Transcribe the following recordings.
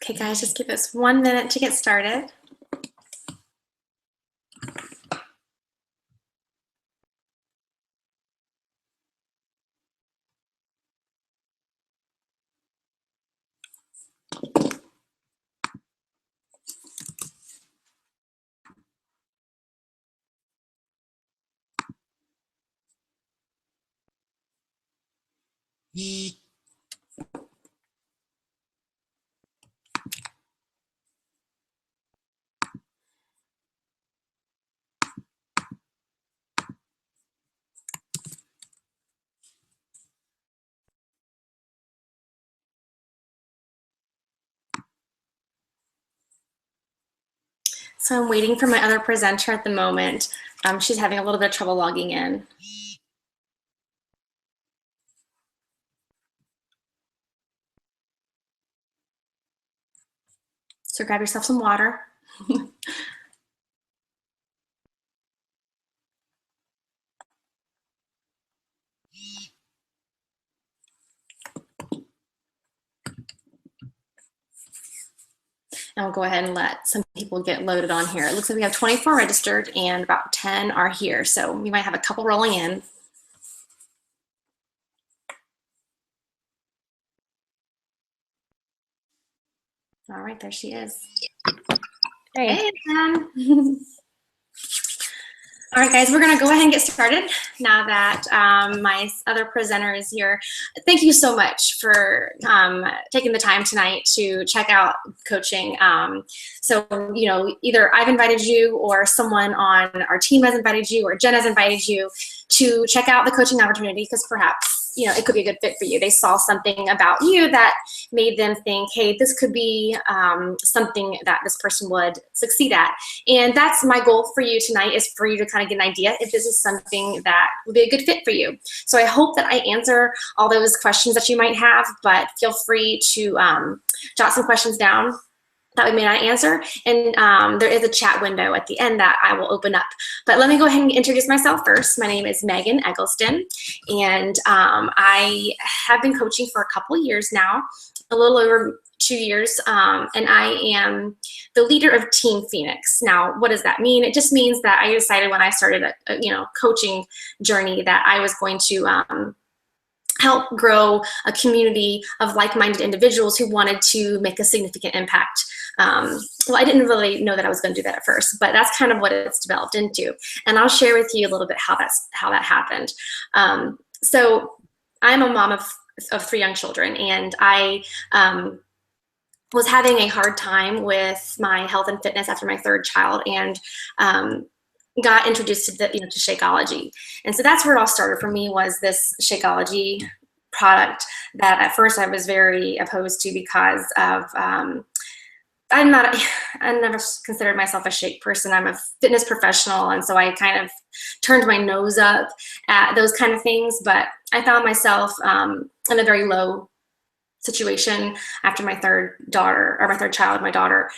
Okay, guys, just give us 1 minute to get started. So I'm waiting for my other presenter at the moment. She's having a little bit of trouble logging in. So grab yourself some water. And we'll go ahead and let some people get loaded on here. It looks like we have 24 registered and about 10 are here. So we might have a couple rolling in. All right, there she is. Hey, Jen. All right, guys, we're gonna go ahead and get started now that my other presenter is here. Thank you so much for taking the time tonight to check out coaching. So, you know, either I've invited you or someone on our team has invited you or Jen has invited you to check out the coaching opportunity because perhaps, you know, it could be a good fit for you. They saw something about you that made them think, hey, this could be something that this person would succeed at. And that's my goal for you tonight, is for you to kind of get an idea if this is something that would be a good fit for you. So I hope that I answer all those questions that you might have, but feel free to jot some questions down that we may not answer. And there is a chat window at the end that I will open up. But let me go ahead and introduce myself first. My name is Megan Eggleston, and I have been coaching for a couple years now, a little over 2 years, and I am the leader of Team Phoenix. Now, what does that mean? It just means that I decided when I started a coaching journey that I was going to help grow a community of like-minded individuals who wanted to make a significant impact. Well, I didn't really know that I was going to do that at first, but that's kind of what it's developed into. And I'll share with you a little bit how that happened. So I'm a mom of 3 young children, and I was having a hard time with my health and fitness after my 3rd child, and got introduced to to Shakeology. And so that's where it all started for me, was this Shakeology product that at first I was very opposed to because of I never considered myself a shake person. I'm a fitness professional, and so I kind of turned my nose up at those kind of things. But I found myself in a very low situation after my 3rd child, my daughter.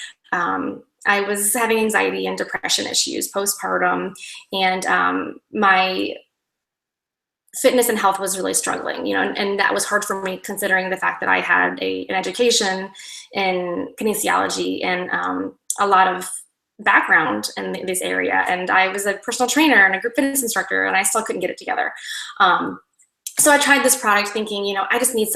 I was having anxiety and depression issues postpartum, and my fitness and health was really struggling, and that was hard for me considering the fact that I had an education in kinesiology and a lot of background in this area. And I was a personal trainer and a group fitness instructor, and I still couldn't get it together. So I tried this product thinking, I just need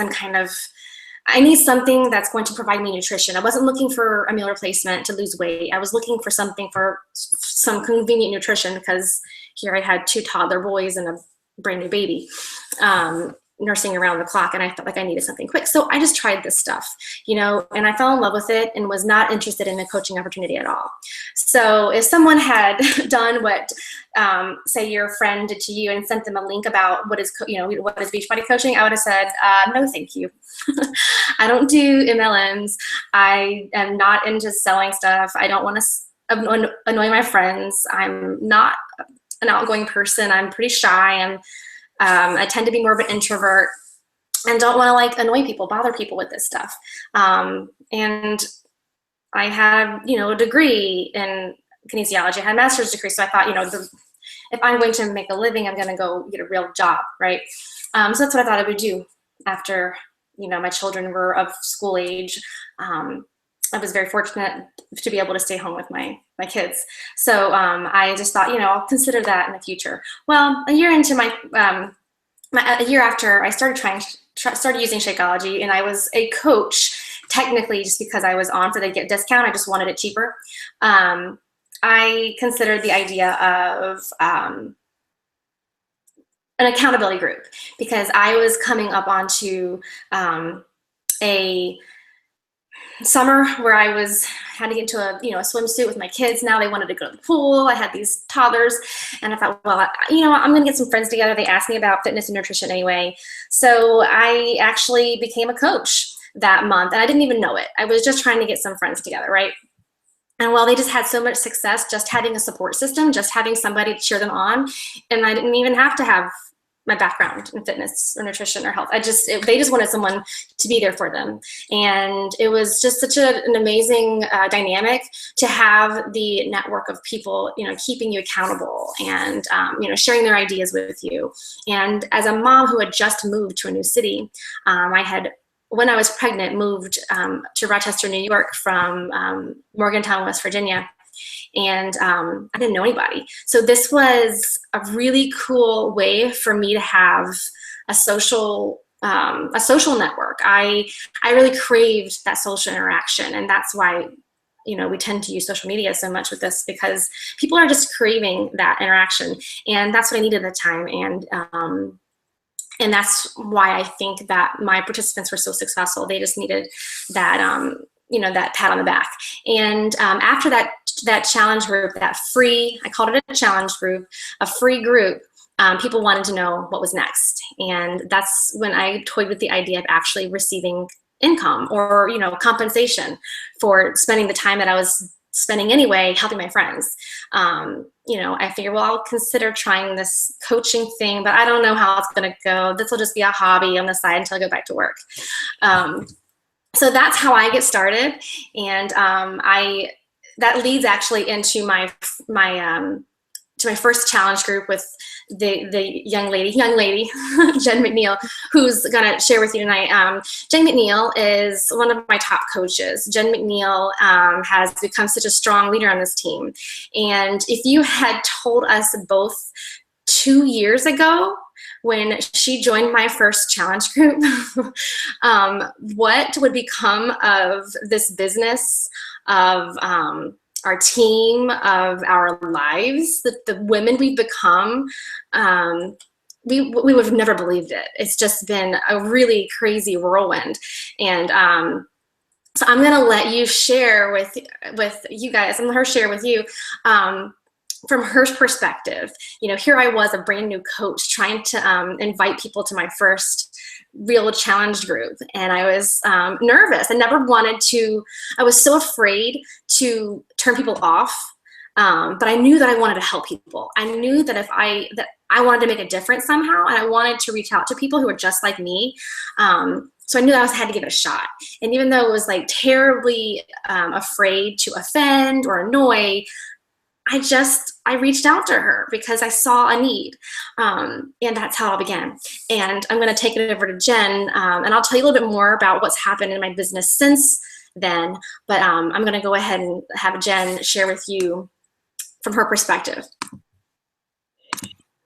I need something that's going to provide me nutrition. I wasn't looking for a meal replacement to lose weight. I was looking for something for some convenient nutrition, because here I had 2 toddler boys and a brand new baby nursing around the clock, and I felt like I needed something quick. So I just tried this stuff, and I fell in love with it and was not interested in a coaching opportunity at all. So if someone had done what, say, your friend did to you and sent them a link about what is Beachbody coaching, I would have said, no, thank you. I don't do MLMs. I am not into selling stuff. I don't want to annoy my friends. I'm not an outgoing person. I'm pretty shy. I tend to be more of an introvert and don't want to annoy people, bother people with this stuff. And I had, a degree in kinesiology. I had a master's degree. So I thought, if I'm going to make a living, I'm going to go get a real job, right? So that's what I thought I would do after, my children were of school age. I was very fortunate to be able to stay home with my kids. So I just thought, I'll consider that in the future. Well, a year into a year after I started using Shakeology, and I was a coach technically just because I was on for the get discount. I just wanted it cheaper. I considered the idea of an accountability group because I was coming up onto a summer where I had to get into a swimsuit with my kids. Now they wanted to go to the pool. I had these toddlers, and I thought, well, I'm going to get some friends together. They asked me about fitness and nutrition anyway, so I actually became a coach that month, and I didn't even know it. I was just trying to get some friends together, right? And while they just had so much success just having a support system, just having somebody to cheer them on, and I didn't even have to have my background in fitness or nutrition or health. They just wanted someone to be there for them. And it was just such an amazing dynamic to have the network of people, keeping you accountable and, sharing their ideas with you. And as a mom who had just moved to a new city, when I was pregnant, moved to Rochester, New York from Morgantown, West Virginia. And I didn't know anybody. So this was a really cool way for me to have a social network. I really craved that social interaction, and that's why we tend to use social media so much with this, because people are just craving that interaction, and that's what I needed at the time. And that's why I think that my participants were so successful. They just needed that that pat on the back. And after that challenge group, I called it a challenge group, a free group, people wanted to know what was next. And that's when I toyed with the idea of actually receiving income or, compensation for spending the time that I was spending anyway, helping my friends. I figured, well, I'll consider trying this coaching thing, but I don't know how it's going to go. This will just be a hobby on the side until I go back to work. So that's how I get started, and that leads actually into my first challenge group with the young lady, Jen McNeil, who's gonna share with you tonight. Jen McNeil is one of my top coaches. Jen McNeil has become such a strong leader on this team, and if you had told us both 2 years ago, when she joined my first challenge group, what would become of this business, of our team, of our lives, the women we've become, we would have never believed it. It's just been a really crazy whirlwind. And so I'm gonna let you share with you guys, I'm gonna let her share with you, from her perspective. Here I was, a brand new coach, trying to invite people to my first real challenge group, and I was nervous. I was so afraid to turn people off, but I knew that I wanted to help people. I knew that that I wanted to make a difference somehow, and I wanted to reach out to people who were just like me. So I knew I had to give it a shot. And even though it was like terribly afraid to offend or annoy, I reached out to her because I saw a need, and that's how it all began. And I'm going to take it over to Jen, and I'll tell you a little bit more about what's happened in my business since then, but I'm going to go ahead and have Jen share with you from her perspective.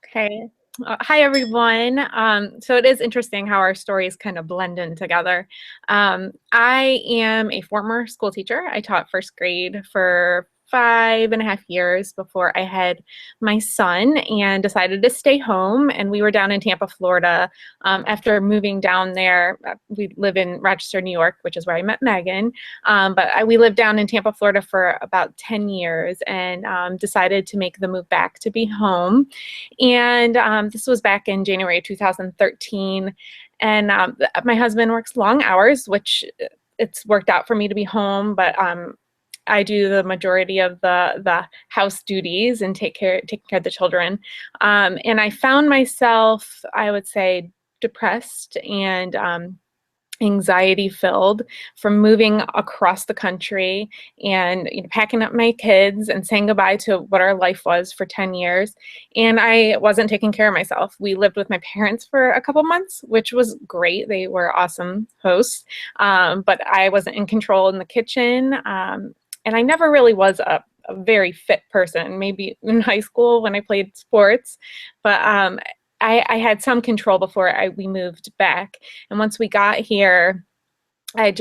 Okay. Hi, everyone. So it is interesting how our stories kind of blend in together. I am a former school teacher. I taught first grade for 5.5 years before I had my son and decided to stay home. And we were down in Tampa, Florida. After moving down there, we live in Rochester, New York, which is where I met Megan. We lived down in Tampa, Florida for about 10 years and decided to make the move back to be home. And this was back in January 2013. And my husband works long hours, which it's worked out for me to be home, but I do the majority of the house duties and take care of the children. And I found myself, I would say, depressed and anxiety filled from moving across the country and packing up my kids and saying goodbye to what our life was for 10 years. And I wasn't taking care of myself. We lived with my parents for a couple months, which was great. They were awesome hosts. But I wasn't in control in the kitchen. And I never really was a very fit person, maybe in high school when I played sports. But I had some control before we moved back. And once we got here, I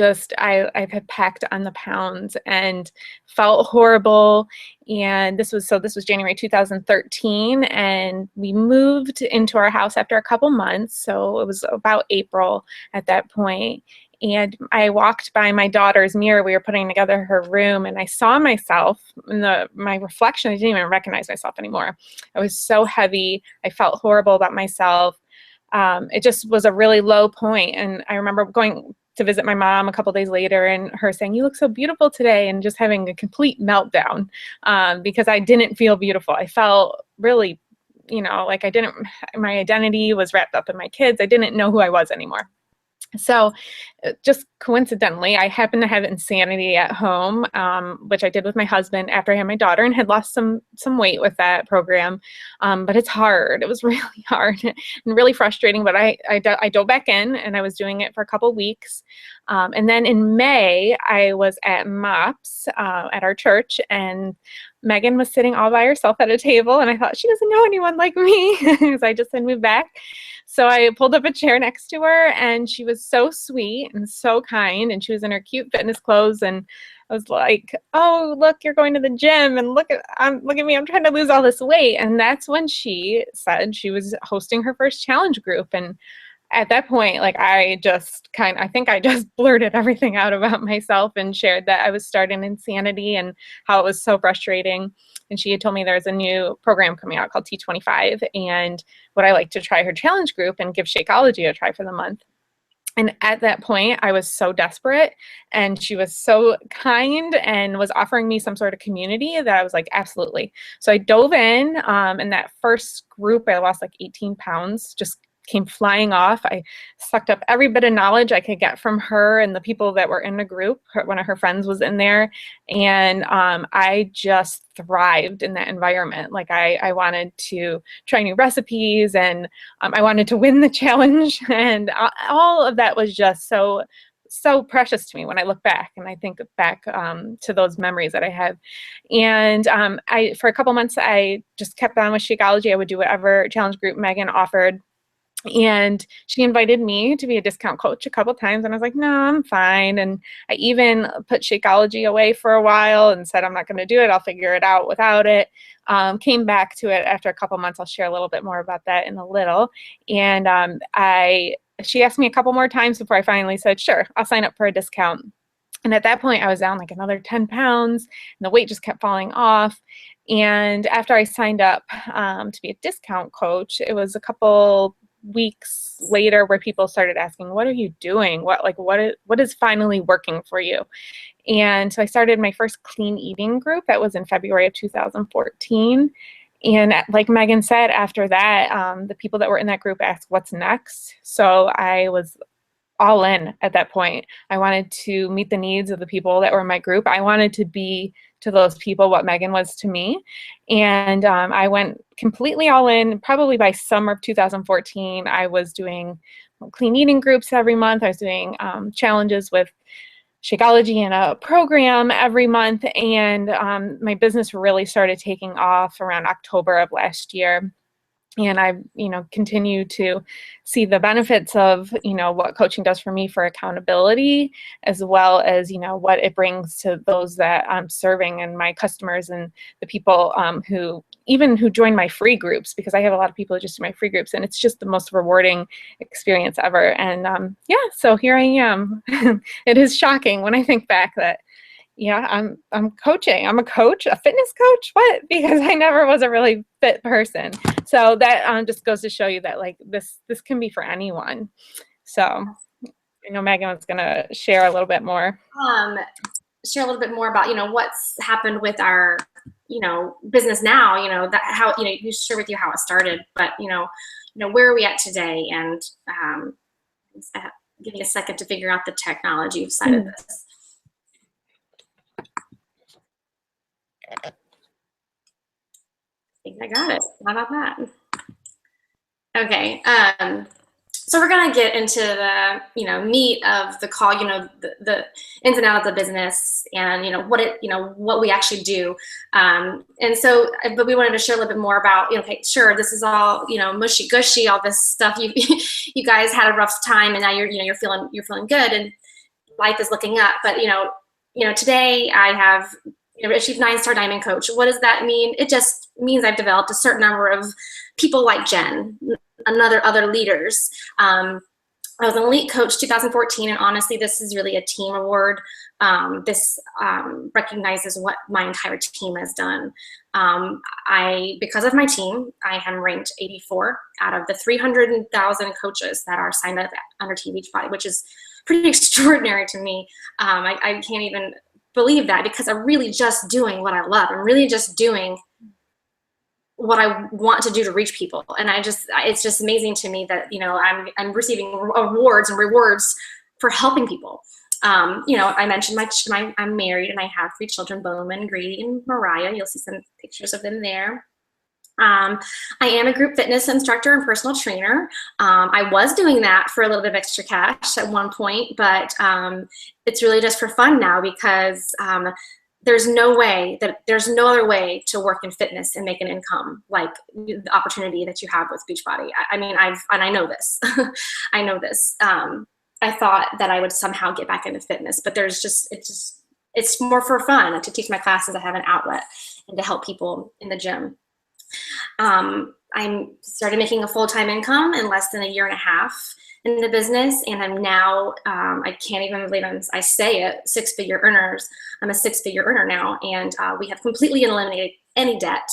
had packed on the pounds and felt horrible. And this was January 2013, and we moved into our house after a couple months. So it was about April at that point. And I walked by my daughter's mirror. We were putting together her room, and I saw myself in my reflection. I didn't even recognize myself anymore. I was so heavy. I felt horrible about myself. It just was a really low point. And I remember going to visit my mom a couple days later and her saying, "You look so beautiful today," and just having a complete meltdown because I didn't feel beautiful. I felt really, like my identity was wrapped up in my kids. I didn't know who I was anymore. So just coincidentally, I happened to have insanity at home, which I did with my husband after I had my daughter, and had lost some weight with that program. But it's hard. It was really hard and really frustrating. But I dove back in, and I was doing it for a couple weeks. And then in May, I was at MOPS at our church, and Megan was sitting all by herself at a table, and I thought, she doesn't know anyone like me because I just had moved back. So I pulled up a chair next to her, and she was so sweet and so kind, and she was in her cute fitness clothes, and I was like, "Oh, look, you're going to the gym, and look at me, I'm trying to lose all this weight." And that's when she said she was hosting her first challenge group. And at that point, like, I think I just blurted everything out about myself and shared that I was starting Insanity and how it was so frustrating. And she had told me there's a new program coming out called T25, and would I like to try her challenge group and give Shakeology a try for the month. And at that point, I was so desperate, and she was so kind and was offering me some sort of community that I was like, absolutely. So I dove in that first group, I lost like 18 pounds, just came flying off. I sucked up every bit of knowledge I could get from her and the people that were in the group. One of her friends was in there, and I just thrived in that environment. Like I wanted to try new recipes, and I wanted to win the challenge, and all of that was just so precious to me when I look back and I think back to those memories that I have. And for a couple months, I just kept on with Shakeology. I would do whatever challenge group Megan offered. And she invited me to be a discount coach a couple times, and I was like, no, I'm fine. And I even put Shakeology away for a while and said, I'm not going to do it. I'll figure it out without it. Came back to it after a couple months. I'll share a little bit more about that in a little. And she asked me a couple more times before I finally said, sure, I'll sign up for a discount. And at that point, I was down like another 10 pounds, and the weight just kept falling off. And after I signed up to be a discount coach, it was a couple weeks later where people started asking, what are you doing? What is finally working for you? And so I started my first clean eating group. That was in February of 2014. And like Megan said, after that, the people that were in that group asked, what's next? So I was all in at that point. I wanted to meet the needs of the people that were in my group. I wanted to be to those people what Megan was to me. And I went completely all in. Probably by summer of 2014, I was doing clean eating groups every month. I was doing challenges with Shakeology in a program every month. And my business really started taking off around October of last year. And I, continue to see the benefits of, what coaching does for me for accountability, as well as, what it brings to those that I'm serving and my customers and the people who join my free groups, because I have a lot of people who just do my free groups, and it's just the most rewarding experience ever. And so here I am. It is shocking when I think back that, I'm coaching. I'm a coach, a fitness coach. What? Because I never was a really fit person. So that just goes to show you that this can be for anyone. So I know Megan was going to share a little bit more. Share a little bit more about what's happened with our business now. That how you share with you how it started, but where are we at today? And give me a second to figure out the technology side of this. I think I got it. How about that? Okay. So we're gonna get into the meat of the call, the ins and outs of the business, and what we actually do. And so, but we wanted to share a little bit more about, okay, sure, this is all mushy gushy, all this stuff. You you guys had a rough time, and now you're feeling good, and life is looking up. But today I have achieved 9-star diamond coach. What does that mean? It just means I've developed a certain number of people like Jen, other leaders. I was an elite coach 2014, and honestly, this is really a team award. This recognizes what my entire team has done. Because of my team, I am ranked 84 out of the 300,000 coaches that are signed up under Team Beachbody, which is pretty extraordinary to me. I can't even believe that, because I'm really just doing what I love. I'm really just doing what I want to do to reach people. And it's just amazing to me that, I'm receiving awards and rewards for helping people. I mentioned I'm married and I have 3 children, Bowman, Grady, and Mariah. You'll see some pictures of them there. I am a group fitness instructor and personal trainer. I was doing that for a little bit of extra cash at one point, but it's really just for fun now, because there's no other way to work in fitness and make an income like the opportunity that you have with Beachbody. I know this. I know this. I thought that I would somehow get back into fitness, but it's more for fun to teach my classes. I have an outlet and to help people in the gym. I started making a full-time income in less than a year and a half in the business, and I'm now, I can't even believe I say it, 6-figure earners. I'm a 6-figure earner now, and we have completely eliminated any debt.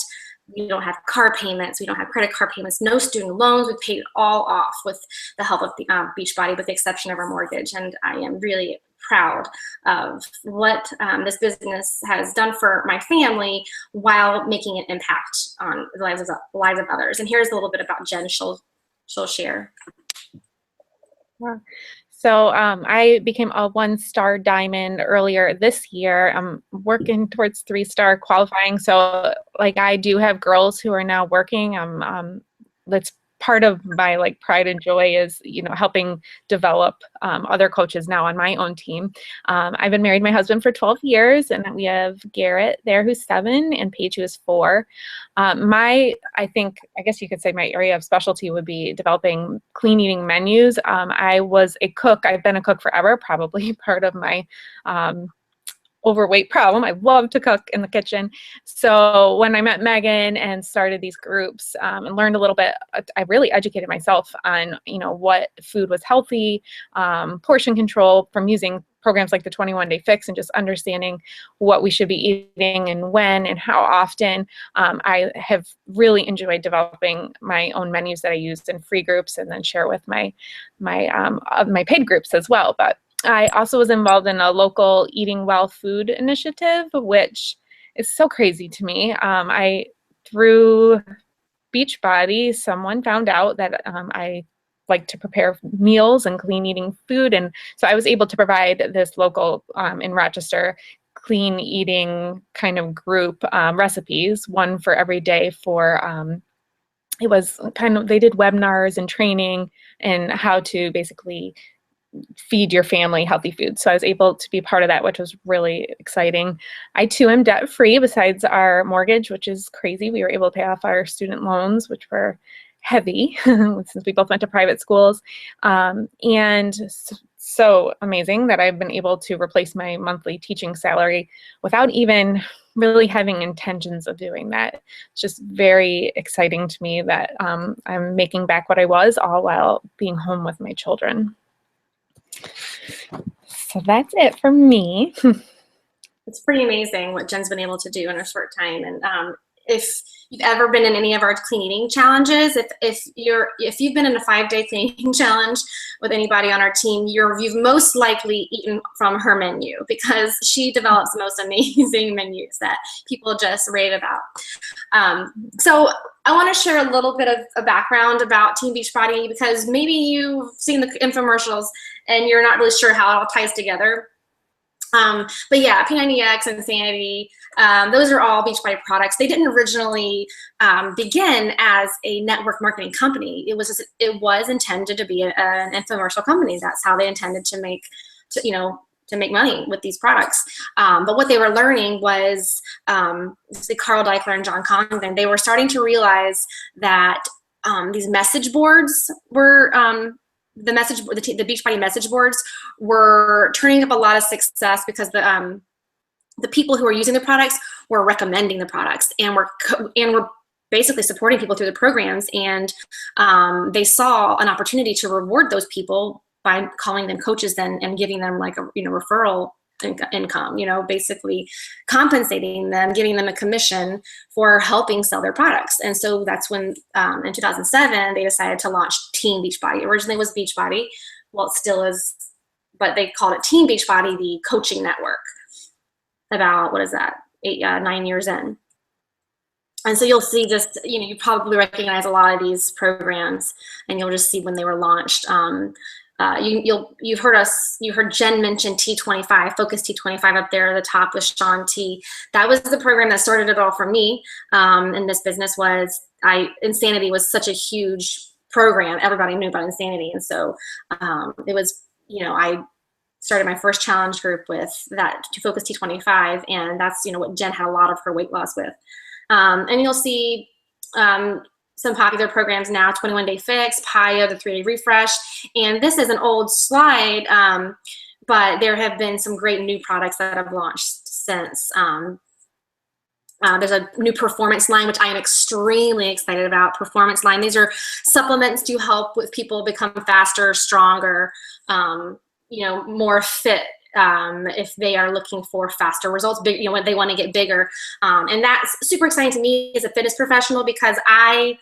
We don't have car payments. We don't have credit card payments. No student loans. We paid it all off with the help of the Beachbody, with the exception of our mortgage. And I am really proud of what this business has done for my family while making an impact on the lives of others. And here's a little bit about Jen. She'll share. Yeah. So I became a 1-star diamond earlier this year. I'm working towards 3-star qualifying. So I do have girls who are now working. That's part of my pride and joy is, helping develop other coaches now on my own team. I've been married to my husband for 12 years, and we have Garrett there who's 7 and Paige who is 4. I guess you could say my area of specialty would be developing clean eating menus. I was a cook. I've been a cook forever, probably part of my overweight problem. I love to cook in the kitchen. So when I met Megan and started these groups and learned a little bit, I really educated myself on, what food was healthy, portion control from using programs like the 21-Day Fix, and just understanding what we should be eating and when and how often. I have really enjoyed developing my own menus that I use in free groups and then share with my paid groups as well. But I also was involved in a local Eating Well food initiative, which is so crazy to me. Through Beachbody, someone found out that I like to prepare meals and clean eating food. And so I was able to provide this local in Rochester clean eating kind of group recipes, one for every day for it was they did webinars and training and how to basically feed your family healthy food. So I was able to be part of that, which was really exciting. I too am debt free besides our mortgage, which is crazy. We were able to pay off our student loans, which were heavy since we both went to private schools. And so amazing that I've been able to replace my monthly teaching salary without even really having intentions of doing that. It's just very exciting to me that I'm making back what I was, all while being home with my children. So that's it for me. It's pretty amazing what Jen's been able to do in a short time. And if you've ever been in any of our clean eating challenges, if you've been in a 5-day clean eating challenge with anybody on our team, you've most likely eaten from her menu, because she develops the most amazing menus that people just rave about. So I want to share a little bit of a background about Team Beachbody, because maybe you've seen the infomercials and you're not really sure how it all ties together. But yeah, P90X and Insanity, those are all Beachbody products. They didn't originally begin as a network marketing company. It was intended to be an infomercial company. That's how they intended to make money with these products. But what they were learning was, Carl Deichler and John Congdon, they were starting to realize that these message boards were the Beachbody message boards were turning up a lot of success, because the people who are using the products were recommending the products, and were basically supporting people through the programs. And they saw an opportunity to reward those people by calling them coaches then, and giving them like a referral income, basically compensating them, giving them a commission for helping sell their products. And so that's when in 2007 they decided to launch Team Beachbody. Originally it was Beachbody, well it still is, but they called it Team Beachbody, the coaching network, about, 9 years in. And so you'll see just, you probably recognize a lot of these programs, and you'll just see when they were launched. You heard Jen mention T25, Focus T25 up there at the top with Sean T. That was the program that started it all for me in this business. Insanity was such a huge program. Everybody knew about Insanity. And so it was, I started my first challenge group with that, to Focus T25. And that's, what Jen had a lot of her weight loss with. And you'll see some popular programs now, 21 Day Fix, PIO, the 3-day refresh. And this is an old slide, but there have been some great new products that have launched since. There's a new performance line, which I am extremely excited about. Performance line. These are supplements to help with people become faster, stronger, more fit. If they are looking for faster results, they want to get bigger. And that's super exciting to me as a fitness professional, because I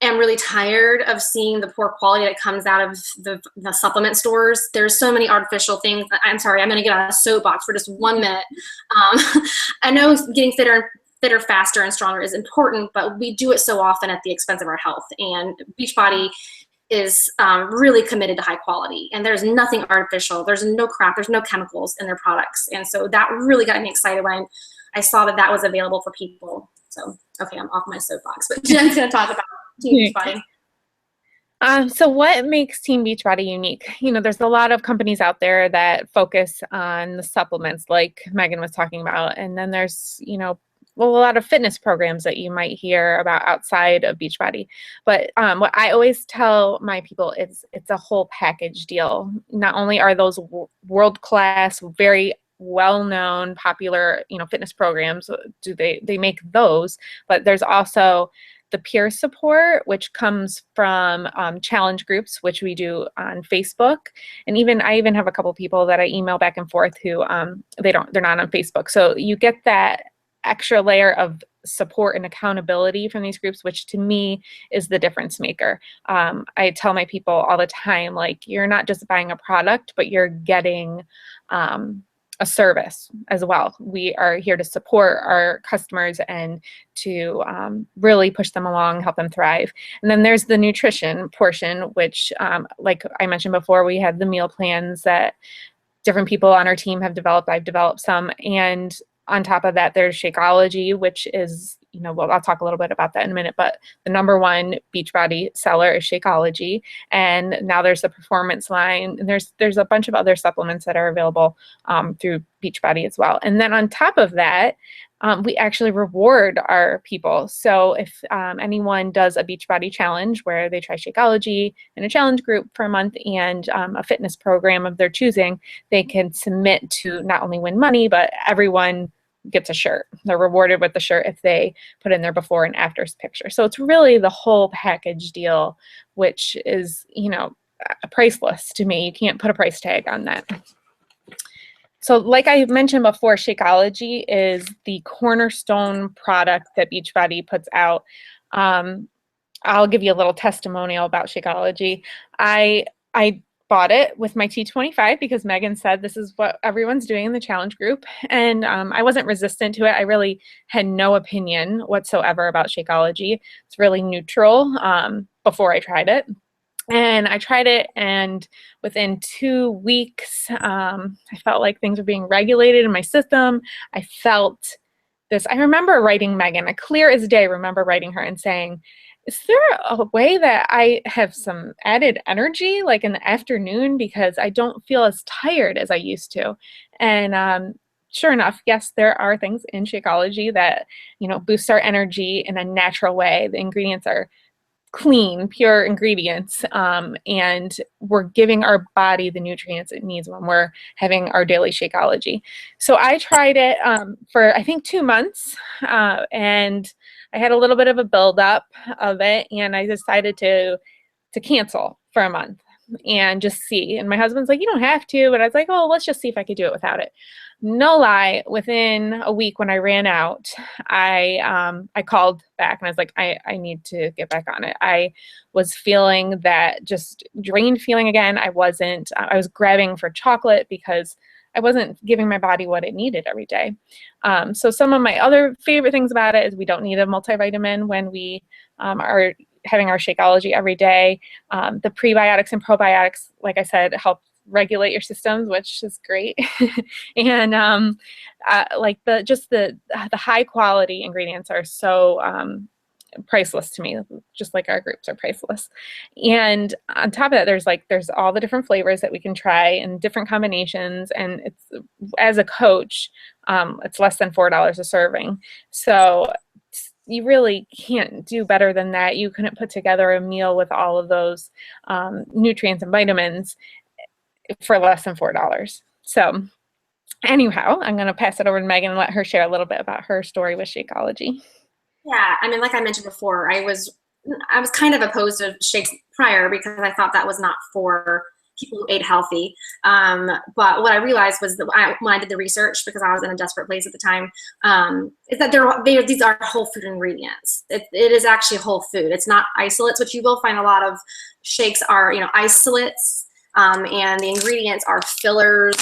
am really tired of seeing the poor quality that comes out of the supplement stores. There's so many artificial things. I'm sorry, I'm going to get on a soapbox for just 1 minute. I know getting fitter, faster, and stronger is important, but we do it so often at the expense of our health. And Beachbody is really committed to high quality, and there's nothing artificial. There's no crap. There's no chemicals in their products. And so that really got me excited when I saw that was available for people. So, okay, I'm off my soapbox, but Jen's going to talk about Team Beachbody. So what makes Team Beachbody unique? There's a lot of companies out there that focus on the supplements like Megan was talking about. And then there's, a lot of fitness programs that you might hear about outside of Beachbody. But what I always tell my people is it's a whole package deal. Not only are those world-class, very well-known, popular, fitness programs, they make those, but there's also the peer support, which comes from challenge groups, which we do on Facebook. And I even have a couple people that I email back and forth who they're not on Facebook. So you get that extra layer of support and accountability from these groups, which to me is the difference maker. I tell my people all the time, like, you're not just buying a product, but you're getting a service as well. We are here to support our customers and to really push them along, help them thrive. And then there's the nutrition portion, which like I mentioned before, we have the meal plans that different people on our team have developed. I've developed some. And on top of that, there's Shakeology, which is, well, I'll talk a little bit about that in a minute, but the #1 Beachbody seller is Shakeology. And now there's the performance line, and there's a bunch of other supplements that are available through Beachbody as well. And then on top of that, we actually reward our people. So if anyone does a Beachbody challenge where they try Shakeology in a challenge group for a month and a fitness program of their choosing, they can submit to not only win money, but everyone gets a shirt. They're rewarded with the shirt if they put in their before and afters picture. So it's really the whole package deal, which is, priceless to me. You can't put a price tag on that. So like I mentioned before, Shakeology is the cornerstone product that Beachbody puts out. I'll give you a little testimonial about Shakeology. I bought it with my T25 because Megan said this is what everyone's doing in the challenge group, and I wasn't resistant to it. I really had no opinion whatsoever about Shakeology. It's really neutral before I tried it. And I tried it, and within 2 weeks, I felt like things were being regulated in my system. I felt this. I remember writing Megan, I clear as day remember writing her and saying, is there a way that I have some added energy like in the afternoon, because I don't feel as tired as I used to? And sure enough, yes, there are things in Shakeology that, you know, boost our energy in a natural way. The ingredients are clean, pure ingredients, and we're giving our body the nutrients it needs when we're having our daily Shakeology. So I tried it for I think 2 months, and I had a little bit of a buildup of it, and I decided to cancel for a month and just see. And my husband's like, you don't have to, but I was like, oh, let's just see if I could do it without it. No lie, within a week when I ran out, I called back and I was like, I need to get back on it. I was feeling that just drained feeling again. I was grabbing for chocolate because I wasn't giving my body what it needed every day. So some of my other favorite things about it is we don't need a multivitamin when we are having our Shakeology every day. The prebiotics and probiotics, like I said, help regulate your systems, which is great. And like the high quality ingredients are so priceless to me, just like our groups are priceless. And on top of that, there's all the different flavors that we can try and different combinations. And it's, as a coach, it's less than $4 a serving. So you really can't do better than that. You couldn't put together a meal with all of those nutrients and vitamins for less than $4. So anyhow, I'm going to pass it over to Megan and let her share a little bit about her story with Shakeology. Yeah, I mean, like I mentioned before, I was kind of opposed to shakes prior because I thought that was not for people who ate healthy. But what I realized was that when I did the research, because I was in a desperate place at the time, is that these are whole food ingredients. It is actually whole food. It's not isolates, which you will find a lot of shakes are, you know, isolates, and the ingredients are fillers.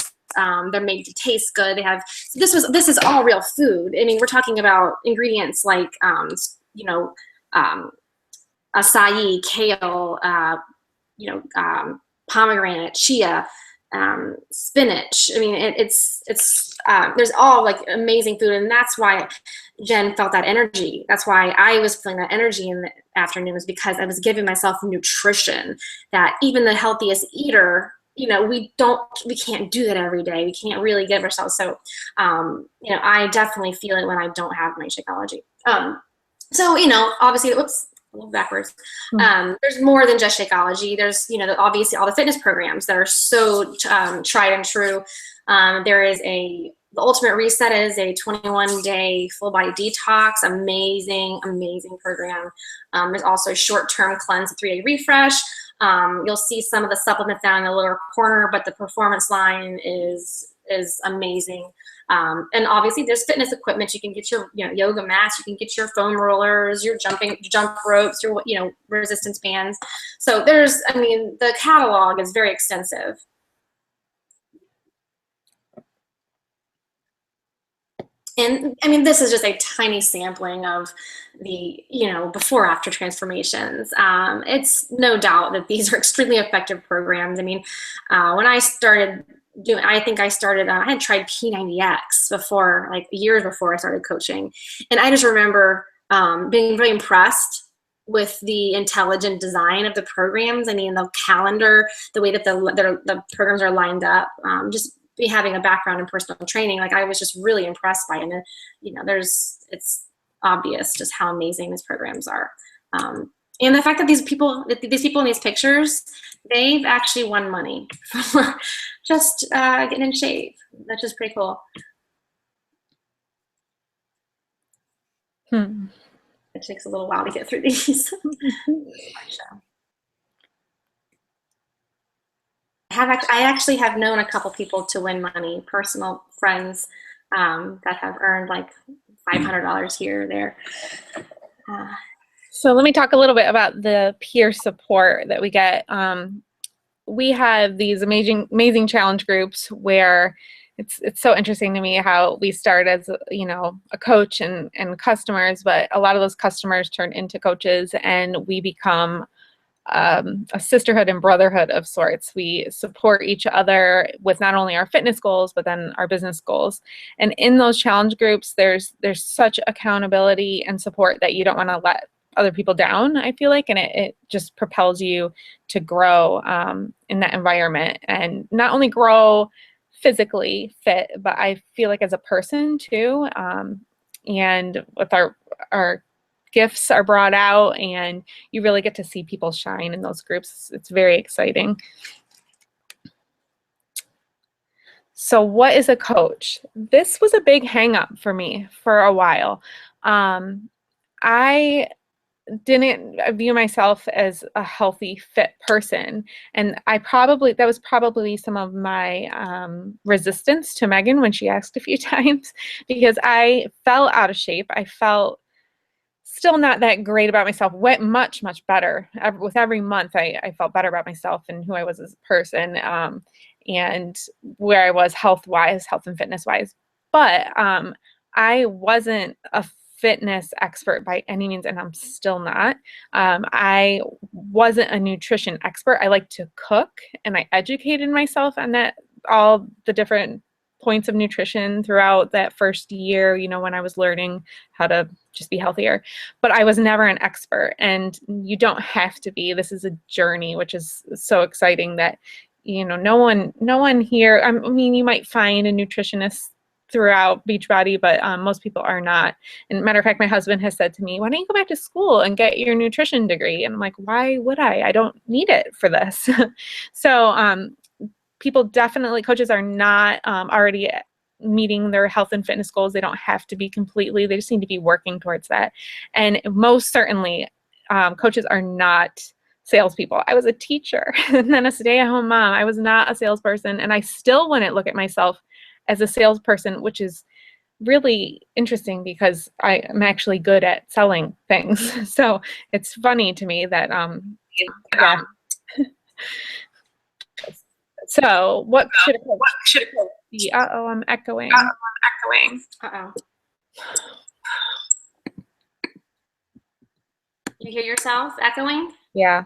They're made to taste good. They have, this is all real food. I mean, we're talking about ingredients like, you know, acai, kale, you know, pomegranate, chia, spinach. I mean, it's there's all like amazing food, and that's why Jen felt that energy. That's why I was feeling that energy in the afternoon, was because I was giving myself nutrition that even the healthiest eater, you know, we can't do that every day. We can't really give ourselves. So, you know, I definitely feel it when I don't have my Shakeology. So, you know, obviously, whoops, a little backwards. There's more than just Shakeology. There's, you know, obviously all the fitness programs that are so tried and true. There is the Ultimate Reset is a 21-day full body detox. Amazing, amazing program. There's also Short-Term Cleanse, a 3-day refresh. You'll see some of the supplements down in the lower corner, but the performance line is amazing. And obviously there's fitness equipment. You can get your, you know, yoga mats, you can get your foam rollers, your jump ropes, your, you know, resistance bands. So there's, I mean, the catalog is very extensive. And I mean, this is just a tiny sampling of the, you know, before after transformations. It's no doubt that these are extremely effective programs. I mean, when I started doing, I think I started, I had tried P90X before, like years before I started coaching. And I just remember being really impressed with the intelligent design of the programs. I mean, the calendar, the way that the programs are lined up, just having a background in personal training, like I was just really impressed by it. And, you know, it's obvious just how amazing these programs are. And the fact that these people in these pictures, they've actually won money for just getting in shape. That's just pretty cool. It takes a little while to get through these. I actually have known a couple people to win money, personal friends that have earned like $500 here or there. So let me talk a little bit about the peer support that we get. We have these amazing challenge groups where it's so interesting to me how we start as, you know, a coach and customers, but a lot of those customers turn into coaches, and we become a sisterhood and brotherhood of sorts. We support each other with not only our fitness goals, but then our business goals. And in those challenge groups, there's such accountability and support that you don't want to let other people down, I feel like, and it just propels you to grow in that environment, and not only grow physically fit, but I feel like as a person too. And with our gifts are brought out, and you really get to see people shine in those groups. It's very exciting. So what is a coach? This was a big hang up for me for a while. I didn't view myself as a healthy, fit person. And that was probably some of my resistance to Megan when she asked a few times, because I felt out of shape. I felt still not that great about myself. Went much better. With every month, I felt better about myself and who I was as a person, and where I was health and fitness wise. But I wasn't a fitness expert by any means, and I'm still not. I wasn't a nutrition expert. I like to cook, and I educated myself on that, all the different points of nutrition throughout that first year, you know, when I was learning how to just be healthier. But I was never an expert, and you don't have to be. This is a journey, which is so exciting that, you know, no one here, I mean, you might find a nutritionist throughout Beachbody, but most people are not. And matter of fact, my husband has said to me, why don't you go back to school and get your nutrition degree? And I'm like, why would I? I don't need it for this. So people definitely, coaches are not already meeting their health and fitness goals. They don't have to be completely, they just need to be working towards that. And most certainly, coaches are not salespeople. I was a teacher and then a stay-at-home mom. I was not a salesperson, and I still wouldn't look at myself as a salesperson, which is really interesting because I'm actually good at selling things. So it's funny to me that, yeah. So what should a coach be? Uh-oh, I'm echoing. Uh-oh. You hear yourself echoing? Yeah.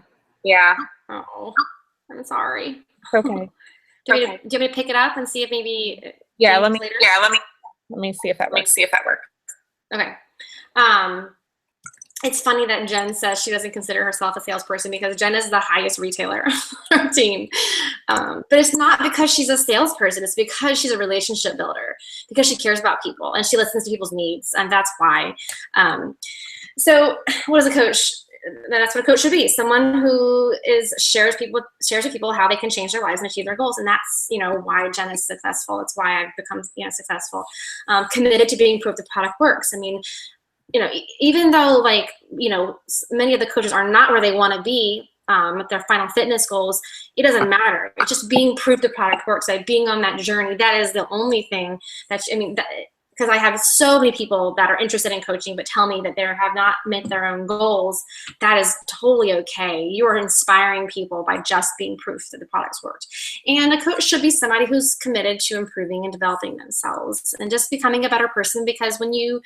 Oh, I'm sorry. Okay. Do you want me to pick it up and see if maybe let me later? Let me see if that works. Okay. It's funny that Jen says she doesn't consider herself a salesperson because Jen is the highest retailer on our team. But it's not because she's a salesperson. It's because she's a relationship builder, because she cares about people and she listens to people's needs, and that's why. So what is a coach? That's what a coach should be. Someone who shares with people how they can change their lives and achieve their goals. And that's, you know, why Jen is successful. It's why I've become, you know, successful. Committed to being proof the product works. I mean, you know, even though, like, you know, many of the coaches are not where they want to be with their final fitness goals, it doesn't matter. It's just being proof the product works, like being on that journey. That is the only thing that, because I have so many people that are interested in coaching but tell me that they have not met their own goals. That is totally okay. You are inspiring people by just being proof that the products worked. And a coach should be somebody who's committed to improving and developing themselves and just becoming a better person, because when you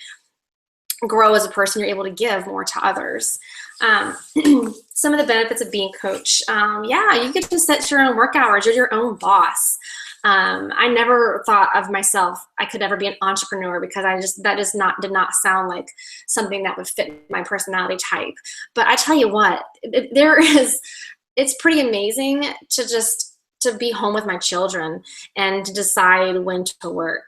grow as a person, you're able to give more to others. Some of the benefits of being a coach. Yeah, you get to set your own work hours. You're your own boss. I never thought of myself, I could ever be an entrepreneur, because that did not sound like something that would fit my personality type. But I tell you what, it's pretty amazing to be home with my children and to decide when to work.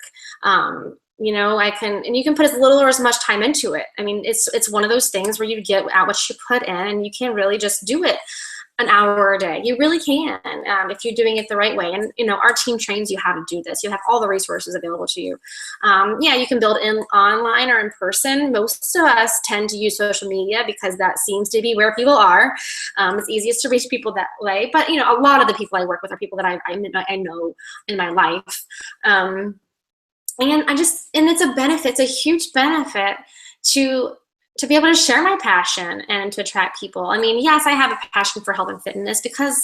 You know, you can put as little or as much time into it. I mean, it's one of those things where you get out what you put in, and you can really just do it. an hour a day. You really can, if you're doing it the right way. And our team trains you how to do this. You have all the resources available to you. Yeah, you can build in online or in person. Most of us tend to use social media because that seems to be where people are. It's easiest to reach people that way. But a lot of the people I work with are people that I know in my life. And it's a benefit. It's a huge benefit to be able to share my passion and to attract people. I mean, yes, I have a passion for health and fitness because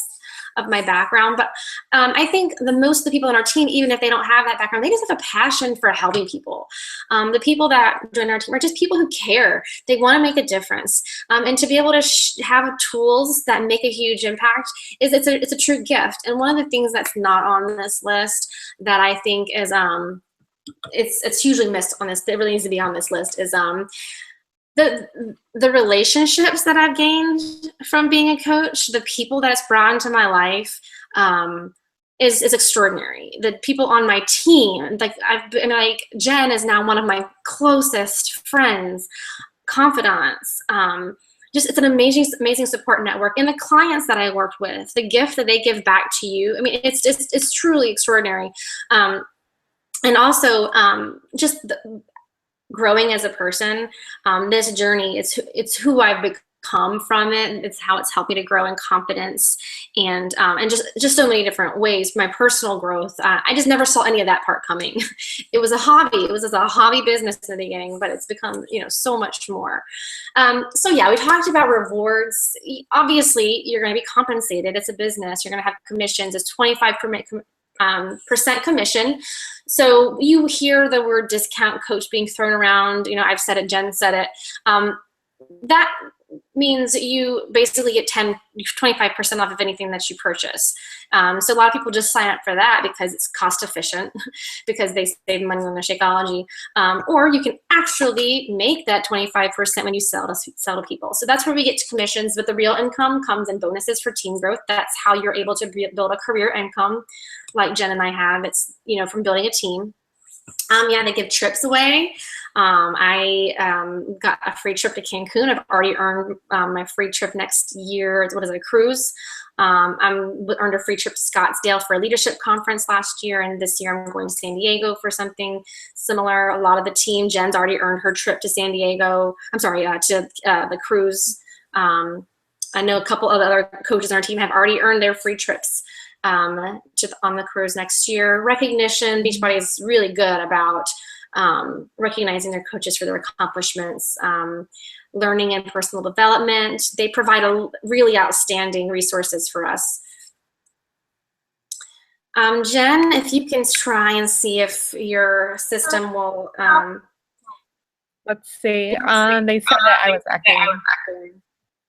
of my background, but I think most of the people on our team, even if they don't have that background, they just have a passion for helping people. The people that join our team are just people who care. They want to make a difference, and to be able to have tools that make a huge impact it's a true gift. And one of the things that's not on this list that I think is it's hugely missed on this, that really needs to be on this list, is the relationships that I've gained from being a coach, the people that it's brought into my life, is extraordinary. The people on my team, like Jen is now one of my closest friends, confidants. It's an amazing support network. And the clients that I worked with, the gift that they give back to you, I mean, it's truly extraordinary. And also growing as a person, this journey, it's who I've become from it. It's how it's helped me to grow in confidence and just so many different ways. My personal growth, I just never saw any of that part coming. It was a hobby. It was a hobby business in the beginning, but it's become so much more. So yeah, we talked about rewards. Obviously, you're going to be compensated. It's a business. You're going to have commissions. It's 25% commission. So you hear the word discount coach being thrown around. I've said it, Jen said it. That means you basically get 25% off of anything that you purchase. So a lot of people just sign up for that because it's cost efficient, because they save money on their Shakeology. Or you can actually make that 25% when you sell to people. So that's where we get to commissions, but the real income comes in bonuses for team growth. That's how you're able to build a career income like Jen and I have. It's, from building a team. Yeah, they give trips away. I got a free trip to Cancun. I've already earned my free trip next year. What is it, a cruise? I earned a free trip to Scottsdale for a leadership conference last year, and this year I'm going to San Diego for something similar. A lot of the team, Jen's already earned her trip to San Diego. I'm sorry, to the cruise. I know a couple of other coaches on our team have already earned their free trips on the cruise next year. Recognition, Beachbody is really good about recognizing their coaches for their accomplishments, learning and personal development. They provide really outstanding resources for us. Jen, if you can try and see if your system will. Let's see. They said that I was echoing.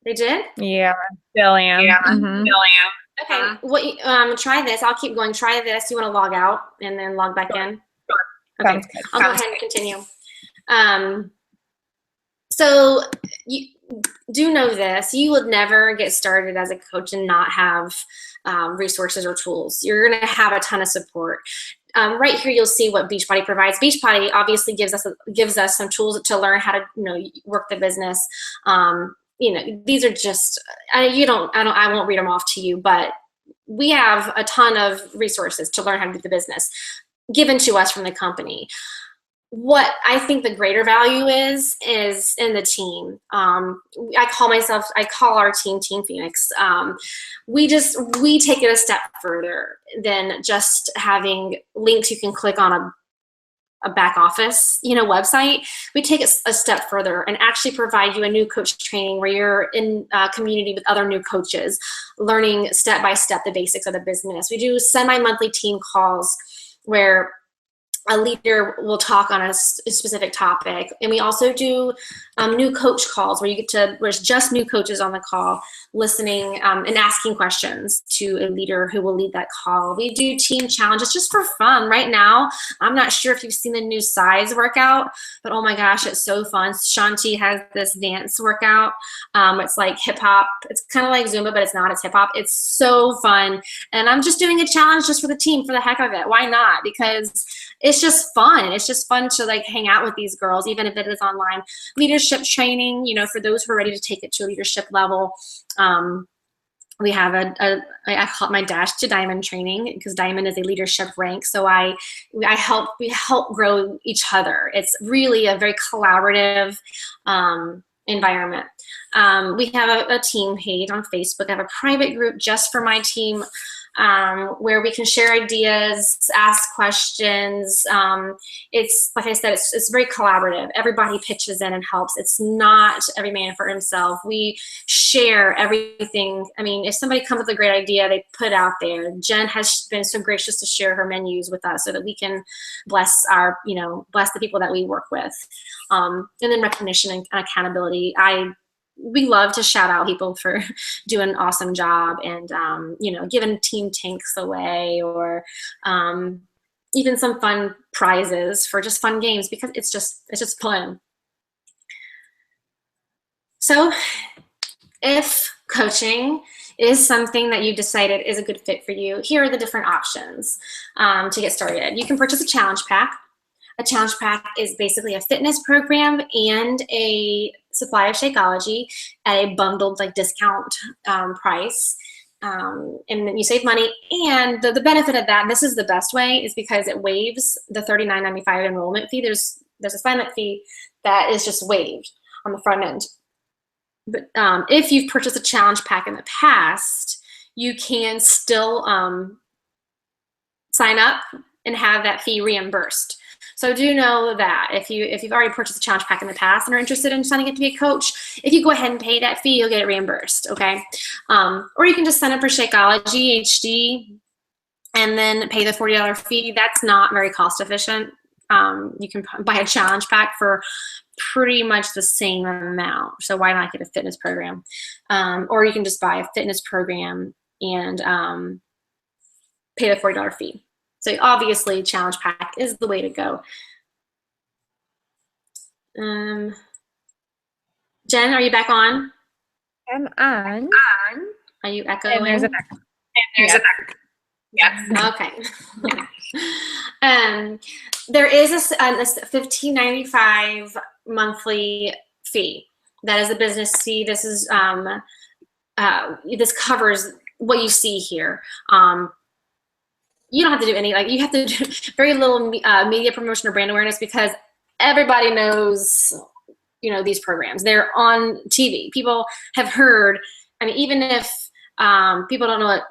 They did? Yeah, still am. Yeah, mm-hmm. still am. Okay, try this. I'll keep going. Try this. You want to log out and then log back in? Okay, I'll go ahead and continue. So you do know this. You would never get started as a coach and not have resources or tools. You're going to have a ton of support. Right here, you'll see what Beachbody provides. Beachbody obviously gives us some tools to learn how to work the business. These are just I won't read them off to you, but we have a ton of resources to learn how to do the business given to us from the company. What I think the greater value is in the team. I call our team Team Phoenix. We take it a step further than just having links you can click on a back office, website. We take it a step further and actually provide you a new coach training where you're in community with other new coaches, learning step by step the basics of the business. We do semi-monthly team calls where a leader will talk on a specific topic. And we also do new coach calls where it's just new coaches on the call, listening and asking questions to a leader who will lead that call. We do team challenges just for fun. Right now, I'm not sure if you've seen the new size workout, but oh my gosh, it's so fun. Shanti has this dance workout. It's like hip hop. It's kind of like Zumba, but it's not. It's hip hop. It's so fun. And I'm just doing a challenge just for the team, for the heck of it. Why not? Because it's just fun. It's just fun to hang out with these girls, even if it is online. Leadership training, for those who are ready to take it to a leadership level. We have I call it my Dash to Diamond training, because Diamond is a leadership rank. So we help grow each other. It's really a very collaborative environment. We have a team page on Facebook. I have a private group just for my team, where we can share ideas, ask questions. It's, like I said, it's very collaborative. Everybody pitches in and helps. It's not every man for himself. We share everything. I mean, if somebody comes with a great idea, they put it out there. Jen has been so gracious to share her menus with us so that we can bless the people that we work with. And then recognition and accountability. We love to shout out people for doing an awesome job, and giving team tanks away, or even some fun prizes for just fun games, because it's just fun. So if coaching is something that you decided is a good fit for you, here are the different options to get started. You can purchase a challenge pack. A challenge pack is basically a fitness program and a supply of Shakeology at a bundled discount price. And then you save money. And the benefit of that, this is the best way, is because it waives the $39.95 enrollment fee. There's a sign-up fee that is just waived on the front end. But if you've purchased a challenge pack in the past, you can still sign up and have that fee reimbursed. So do know that if you've already purchased a challenge pack in the past and are interested in signing up to be a coach, if you go ahead and pay that fee, you'll get it reimbursed, okay? Or you can just sign up for Shakeology HD and then pay the $40 fee. That's not very cost efficient. You can buy a challenge pack for pretty much the same amount. So why not get a fitness program? Or you can just buy a fitness program and pay the $40 fee. So obviously, challenge pack is the way to go. Jen, are you back on? I'm on. Are you echoing? And there's an echo. Yeah. Okay. There is a $15.95 monthly fee. That is a business fee. This is this covers what you see here. You don't have to do any, you have to do very little media promotion or brand awareness, because everybody knows, these programs. They're on TV. People have heard. I mean, even if people don't know what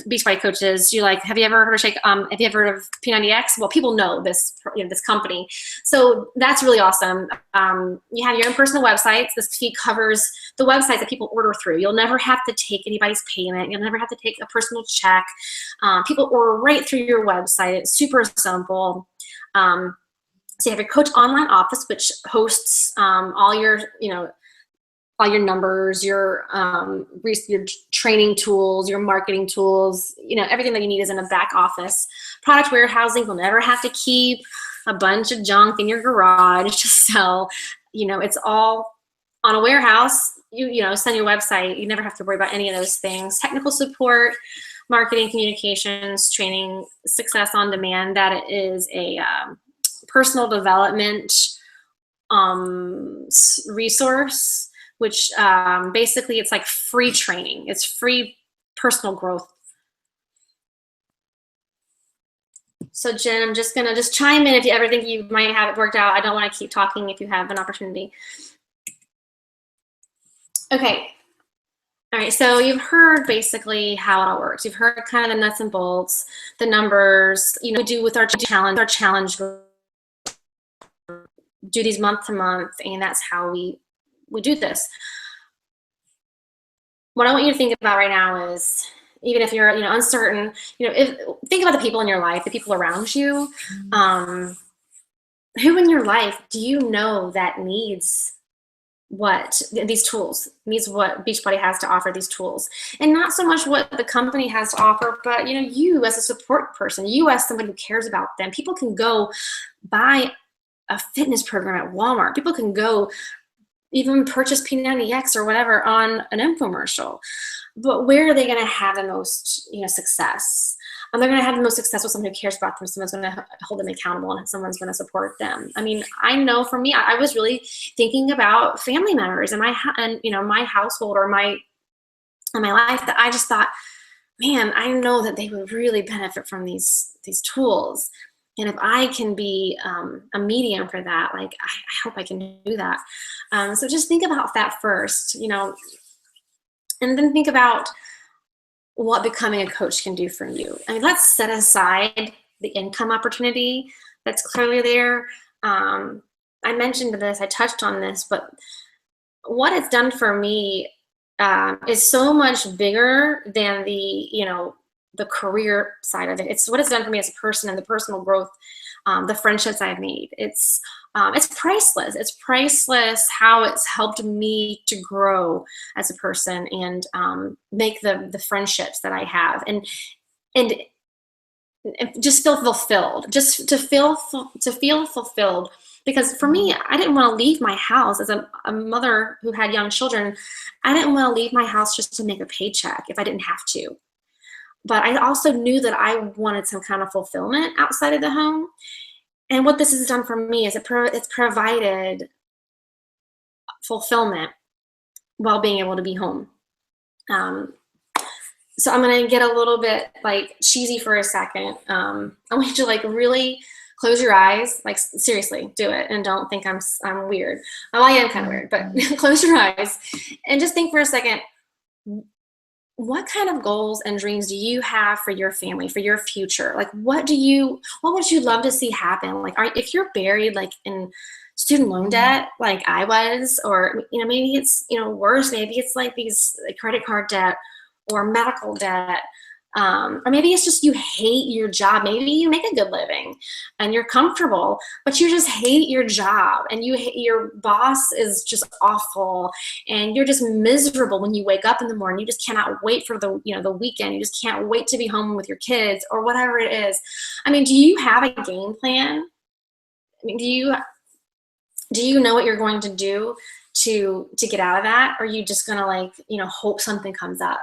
Beachbody Coach is, you're like, have you ever heard of have you ever heard of P90X? Well, people know this, this company. So that's really awesome. You have your own personal websites. This fee covers the websites that people order through. You'll never have to take anybody's payment. You'll never have to take a personal check. People order right through your website. It's super simple. So you have your Coach online office, which hosts all your, all your numbers, your training tools, your marketing tools, everything that you need is in a back office. Product warehousing, you'll never have to keep a bunch of junk in your garage to sell. It's all on a warehouse. Send your website. You never have to worry about any of those things. Technical support, marketing, communications, training, success on demand. That is a personal development resource, which basically it's like free training. It's free personal growth. So Jen, I'm just gonna chime in if you ever think you might have it worked out. I don't want to keep talking if you have an opportunity. Okay. All right, so you've heard basically how it all works. You've heard kind of the nuts and bolts, the numbers, we do with our challenge, do these month to month, and that's how we do this. What I want you to think about right now is, even if you're uncertain, think about the people in your life, the people around you. Who in your life do you know that needs these tools, needs what Beachbody has to offer, these tools? And not so much what the company has to offer, but you as a support person, you as somebody who cares about them. People can go buy a fitness program at Walmart. People can go even purchase P90X or whatever on an infomercial. But where are they going to have the most success? And they're going to have the most success with someone who cares about them. Someone's going to hold them accountable, and someone's going to support them. I mean, I know for me, I was really thinking about family members and my household, or my in my life that I just thought, man, I know that they would really benefit from these tools. And if I can be a medium for that, like I hope I can do that. So just think about that first, you know, and then think about what becoming a coach can do for you. I mean, let's set aside the income opportunity that's clearly there. I mentioned this, I touched on this, but what it's done for me is so much bigger than the, you know, the career side of it. It's what it's done for me as a person and the personal growth, the friendships I've made. It's priceless. It's priceless how it's helped me to grow as a person and make the friendships that I have and just feel fulfilled, just to feel fulfilled. Because for me, I didn't want to leave my house as a mother who had young children. I didn't want to leave my house just to make a paycheck if I didn't have to. But I also knew that I wanted some kind of fulfillment outside of the home. And what this has done for me is it's provided fulfillment while being able to be home. So I'm gonna get a little bit like cheesy for a second. I want you to like really close your eyes, like seriously, do it, and don't think I'm weird. Well, I am kind of weird, but close your eyes and just think for a second. What kind of goals and dreams do you have for your family, for your future? Like, what would you love to see happen? Like, if you're buried like in student loan debt, like I was, or, you know, maybe it's, you know, worse, maybe it's like these credit card debt or medical debt, or maybe it's just you hate your job. Maybe you make a good living and you're comfortable, but you just hate your job and your boss is just awful and you're just miserable when you wake up in the morning. You just cannot wait for the, you know, the weekend. You just can't wait to be home with your kids or whatever it is. I mean, do you have a game plan? I mean, do you know what you're going to do to get out of that? Or are you just gonna, like, you know, hope something comes up?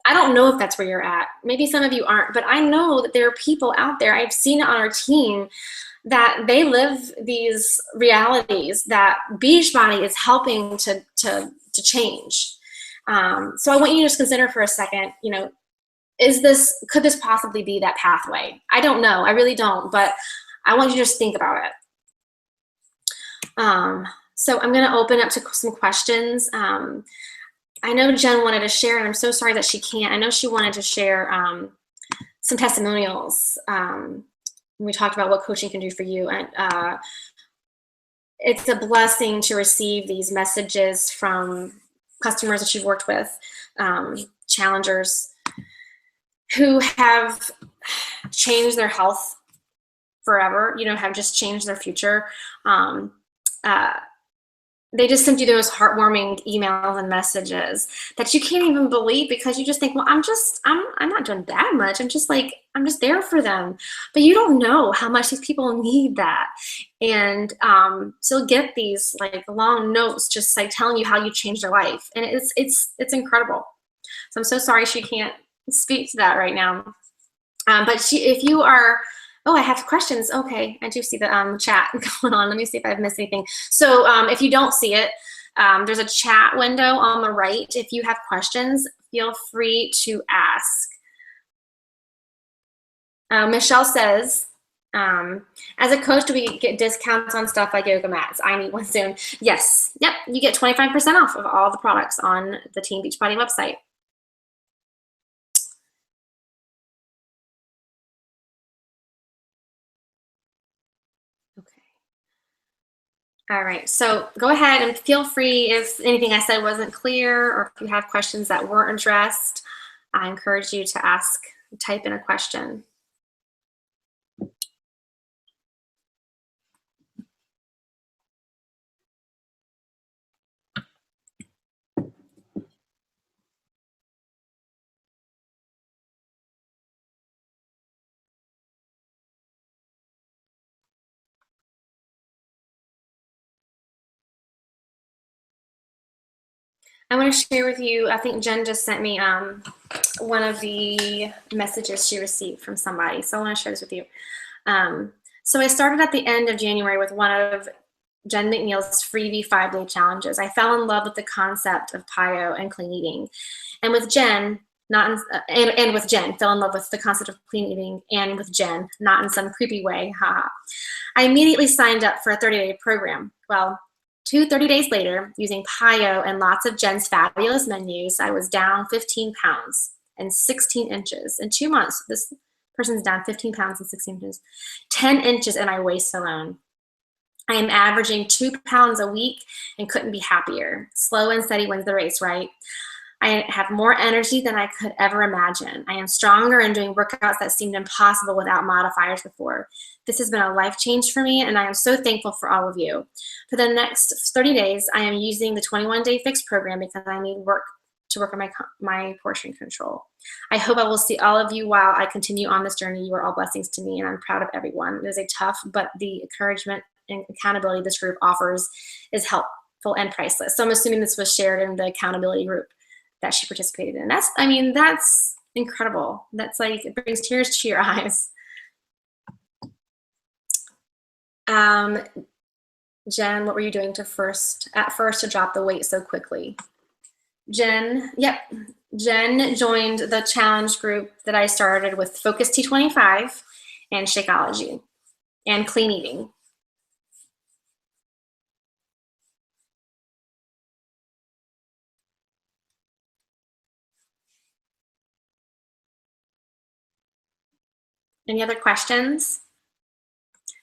I don't know if that's where you're at. Maybe some of you aren't, but I know that there are people out there, I've seen it on our team, that they live these realities that Beachbody is helping to change. So I want you to just consider for a second, you know, could this possibly be that pathway? I don't know, I really don't, but I want you to just think about it. So I'm gonna open up to some questions. I know Jen wanted to share, and I'm so sorry that she can't. I know she wanted to share some testimonials. We talked about what coaching can do for you. And it's a blessing to receive these messages from customers that you've worked with, challengers who have changed their health forever, you know, have just changed their future. They just send you those heartwarming emails and messages that you can't even believe, because you just think, well, I'm not doing that much. I'm just there for them. But you don't know how much these people need that. And so you'll get these like long notes just like telling you how you changed their life. And it's incredible. So I'm so sorry she can't speak to that right now. But if you are, oh, I have questions. Okay, I do see the chat going on. Let me see if I've missed anything. So if you don't see it, there's a chat window on the right. If you have questions, feel free to ask. Michelle says, as a coach, do we get discounts on stuff like yoga mats? I need one soon. Yes, yep, you get 25% off of all the products on the Team Beachbody website. All right, so go ahead and feel free if anything I said wasn't clear, or if you have questions that weren't addressed, I encourage you to ask, type in a question. I want to share with you, I think Jen just sent me one of the messages she received from somebody. So I want to share this with you. So I started at the end of January with one of Jen McNeil's freebie 5-day challenges. I fell in love with the concept of PIO and clean eating. And with Jen, and with Jen, fell in love with the concept of clean eating and with Jen, not in some creepy way, haha. I immediately signed up for a 30-day program. Well, 30 days later, using PIO and lots of Jen's fabulous menus, I was down 15 pounds and 16 inches. In 2 months, this person's down 15 pounds and 16 inches, 10 inches in my waist alone. I am averaging 2 pounds a week and couldn't be happier. Slow and steady wins the race, right? I have more energy than I could ever imagine. I am stronger and doing workouts that seemed impossible without modifiers before. This has been a life change for me, and I am so thankful for all of you. For the next 30 days, I am using the 21-day fix program because I need to work on my portion control. I hope I will see all of you while I continue on this journey. You are all blessings to me, and I'm proud of everyone. It is a tough, but the encouragement and accountability this group offers is helpful and priceless. So I'm assuming this was shared in the accountability group that she participated in. That's incredible. That's like, it brings tears to your eyes. Jen, what were you doing at first to drop the weight so quickly? Jen joined the challenge group that I started with Focus T25 and Shakeology and clean eating. Any other questions?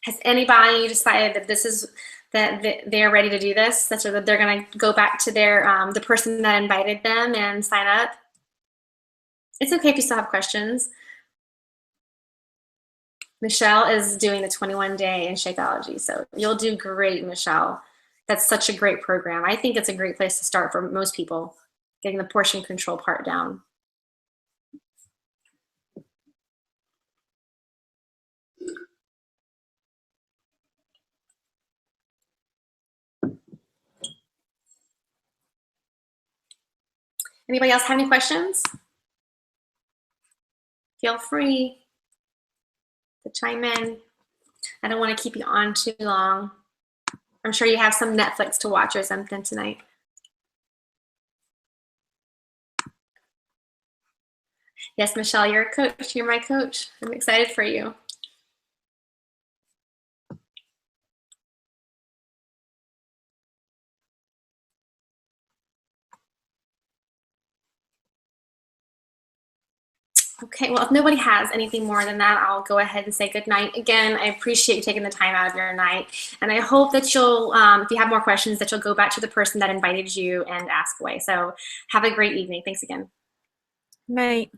Has anybody decided that they're ready to do this? That they're going to go back to the person that invited them and sign up? It's okay if you still have questions. Michelle is doing the 21-day in Shakeology, so you'll do great, Michelle. That's such a great program. I think it's a great place to start for most people, getting the portion control part down. Anybody else have any questions? Feel free to chime in. I don't want to keep you on too long. I'm sure you have some Netflix to watch or something tonight. Yes, Michelle, you're a coach. You're my coach. I'm excited for you. Okay, well, if nobody has anything more than that, I'll go ahead and say good night. Again, I appreciate you taking the time out of your night. And I hope that you'll, if you have more questions, that you'll go back to the person that invited you and ask away. So have a great evening. Thanks again. Night.